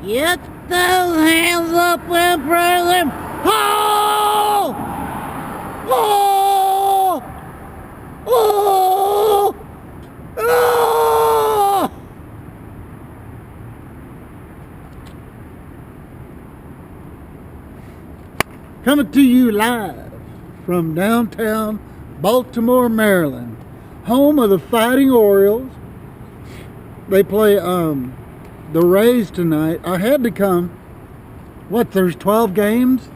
Get those hands up and praise him. Oh! Oh! Oh! Oh! Coming to you live from downtown Baltimore, Maryland, home of the Fighting Orioles. They play the Rays tonight. I had to come. There's 12 games?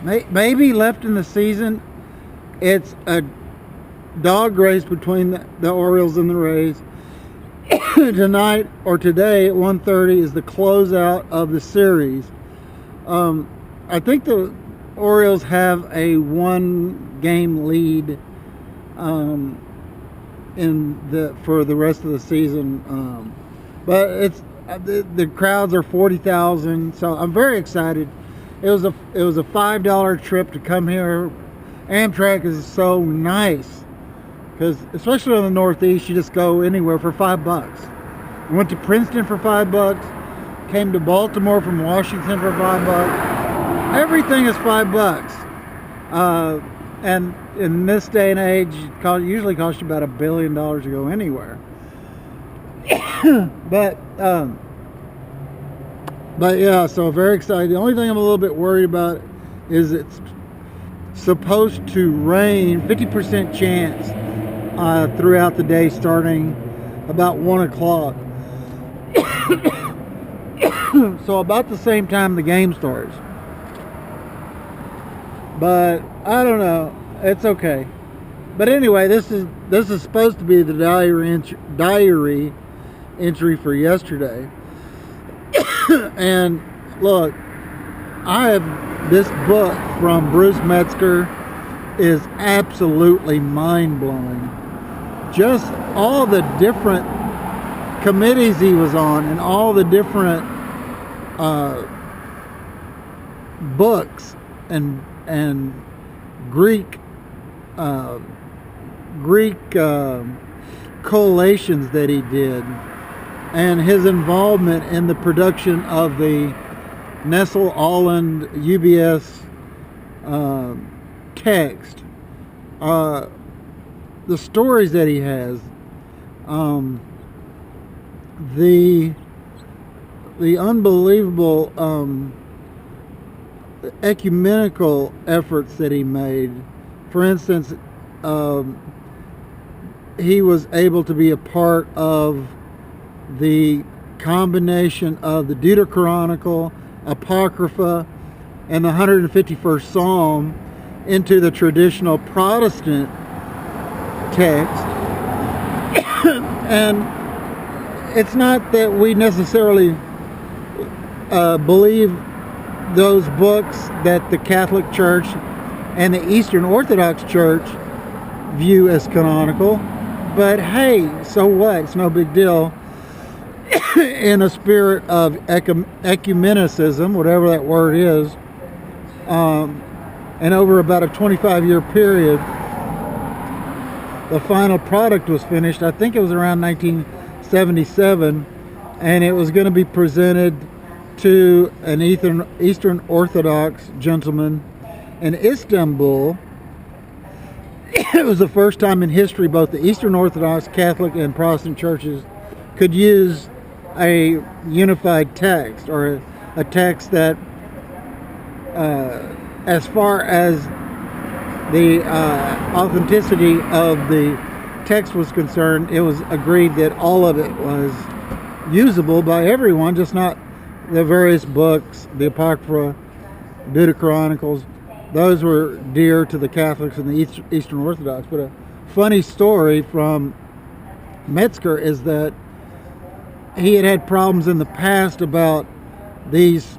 Maybe left in the season. It's a dog race between the Orioles and the Rays. Tonight, or today at 1:30, is the closeout of the series. I think the Orioles have a 1-game lead for the rest of the season. But it's the crowds are 40,000, so I'm very excited. It was a $5 trip to come here. Amtrak is so nice because, especially in the Northeast, you just go anywhere for $5. I went to Princeton for $5. Came to Baltimore from Washington for $5. Everything is $5. And in this day and age, it usually costs you about $1 billion to go anywhere. But yeah, so very excited. The only thing I'm a little bit worried about is it's supposed to rain, 50% chance throughout the day, starting about 1 o'clock. So about the same time the game starts. But I don't know. It's okay. But anyway, this is supposed to be the diary entry for yesterday. And look, this book from Bruce Metzger is absolutely mind-blowing. Just all the different committees he was on and all the different books and Greek collations that he did, and his involvement in the production of the Nestle Aland UBS text, the stories that he has, the unbelievable ecumenical efforts that he made. For instance, he was able to be a part of the combination of the Deuterocanonical, Apocrypha, and the 151st Psalm into the traditional Protestant text. And it's not that we necessarily believe those books that the Catholic Church and the Eastern Orthodox Church view as canonical, but hey, so what? It's no big deal. In a spirit of ecumenicism, whatever that word is, and over about a 25-year period, the final product was finished. I think it was around 1977, and it was going to be presented to an Eastern Orthodox gentleman in Istanbul. It was the first time in history both the Eastern Orthodox, Catholic, and Protestant churches could use a unified text, or a text that, as far as the authenticity of the text was concerned, it was agreed that all of it was usable by everyone, just not the various books, the Apocrypha, Deuterocanicals. Those were dear to the Catholics and the Eastern Orthodox. But a funny story from Metzger is that he had problems in the past about these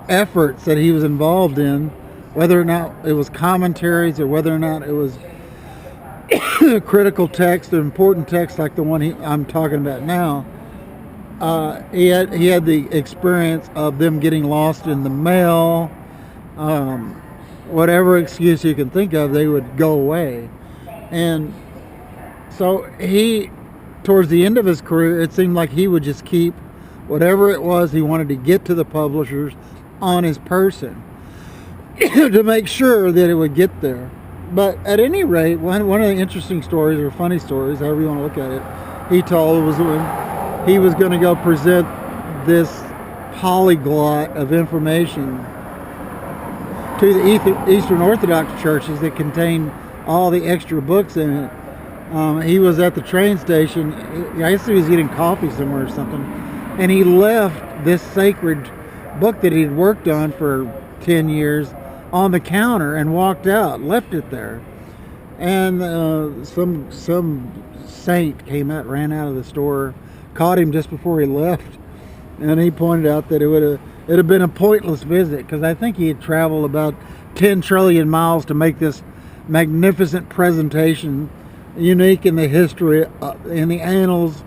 efforts that he was involved in, whether or not it was commentaries or whether or not it was critical text or important text like the one I'm talking about now. He had the experience of them getting lost in the mail. Whatever excuse you can think of, they would go away. And so towards the end of his career, it seemed like he would just keep whatever it was he wanted to get to the publishers on his person to make sure that it would get there. But at any rate, one of the interesting stories, or funny stories, however you want to look at it, he told was when he was going to go present this polyglot of information to the Eastern Orthodox churches that contain all the extra books in it. He was at the train station. I guess he was getting coffee somewhere or something, and he left this sacred book that he'd worked on for 10 years on the counter and walked out, left it there. And some saint came out, ran out of the store, caught him just before he left, and he pointed out that it'd have been a pointless visit, because I think he had traveled about 10 trillion miles to make this magnificent presentation, unique in the history, in the annals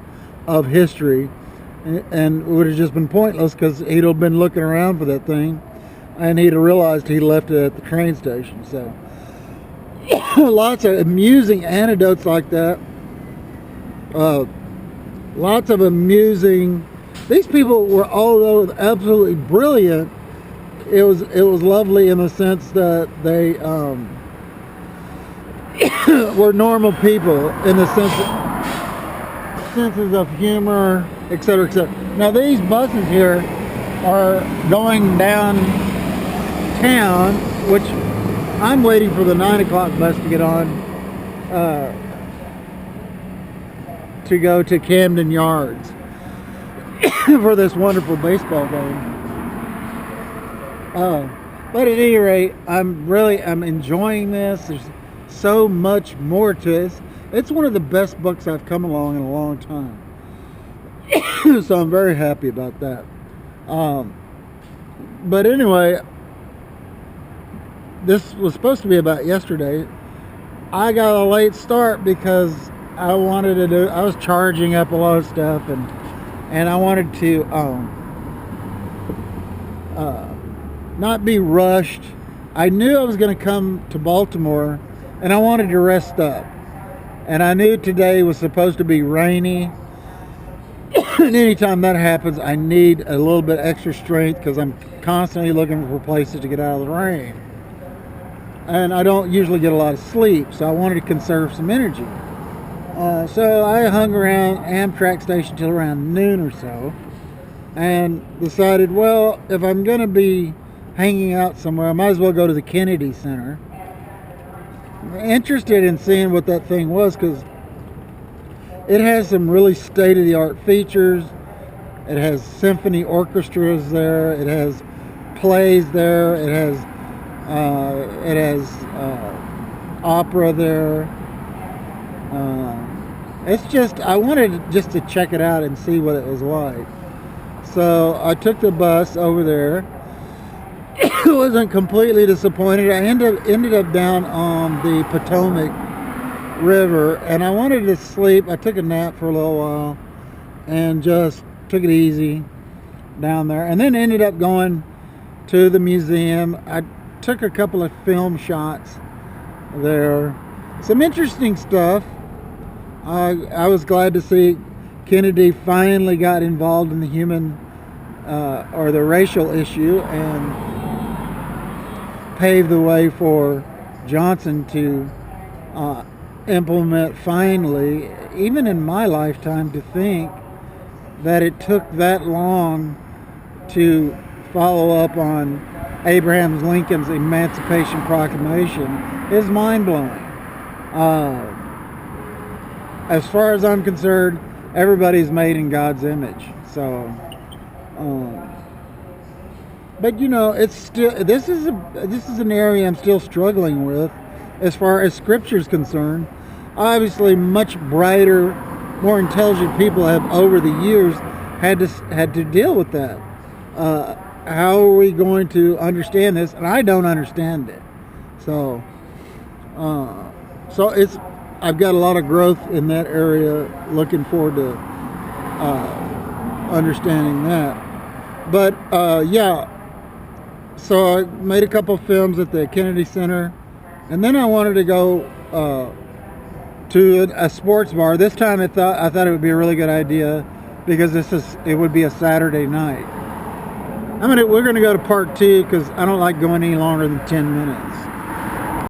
of history, and it would have just been pointless because he'd have been looking around for that thing, and he'd have realized he left it at the train station. So lots of amusing anecdotes like that. Lots of amusing. These people were, although absolutely brilliant, it was lovely in the sense that they were normal people in the senses of humor, etc., etc. Now these buses here are going downtown, which I'm waiting for the 9 o'clock bus to get on to go to Camden Yards for this wonderful baseball game. But at any rate, I'm enjoying this. There's so much more to this. It's one of the best books I've come along in a long time. So I'm very happy about that. But anyway, this was supposed to be about yesterday. I got a late start because I was charging up a lot of stuff, and I wanted to not be rushed. I knew I was going to come to Baltimore, and I wanted to rest up. And I knew today was supposed to be rainy. And anytime that happens, I need a little bit extra strength because I'm constantly looking for places to get out of the rain. And I don't usually get a lot of sleep, so I wanted to conserve some energy. So I hung around Amtrak station till around noon or so, and decided, well, if I'm going to be hanging out somewhere, I might as well go to the Kennedy Center. I'm interested in seeing what that thing was because it has some really state-of-the-art features. It has symphony orchestras there. It has plays there. It has opera there. It's just, I wanted just to check it out and see what it was like. So I took the bus over there. I wasn't completely disappointed. I ended up down on the Potomac River, and I wanted to sleep. I took a nap for a little while and just took it easy down there, and then ended up going to the museum. I took a couple of film shots there. Some interesting stuff. I was glad to see Kennedy finally got involved in the human or the racial issue and paved the way for Johnson to implement finally, even in my lifetime, to think that it took that long to follow up on Abraham Lincoln's Emancipation Proclamation is mind-blowing. As far as I'm concerned, everybody's made in God's image. So, but you know, it's still this is an area I'm still struggling with as far as Scripture's concerned. Obviously, much brighter, more intelligent people have over the years had to deal with that. How are we going to understand this? And I don't understand it. So it's. I've got a lot of growth in that area. Looking forward to understanding that. But yeah, so I made a couple films at the Kennedy Center, and then I wanted to go to a sports bar. This time I thought it would be a really good idea because it would be a Saturday night. We're going to go to part 2 because I don't like going any longer than 10 minutes.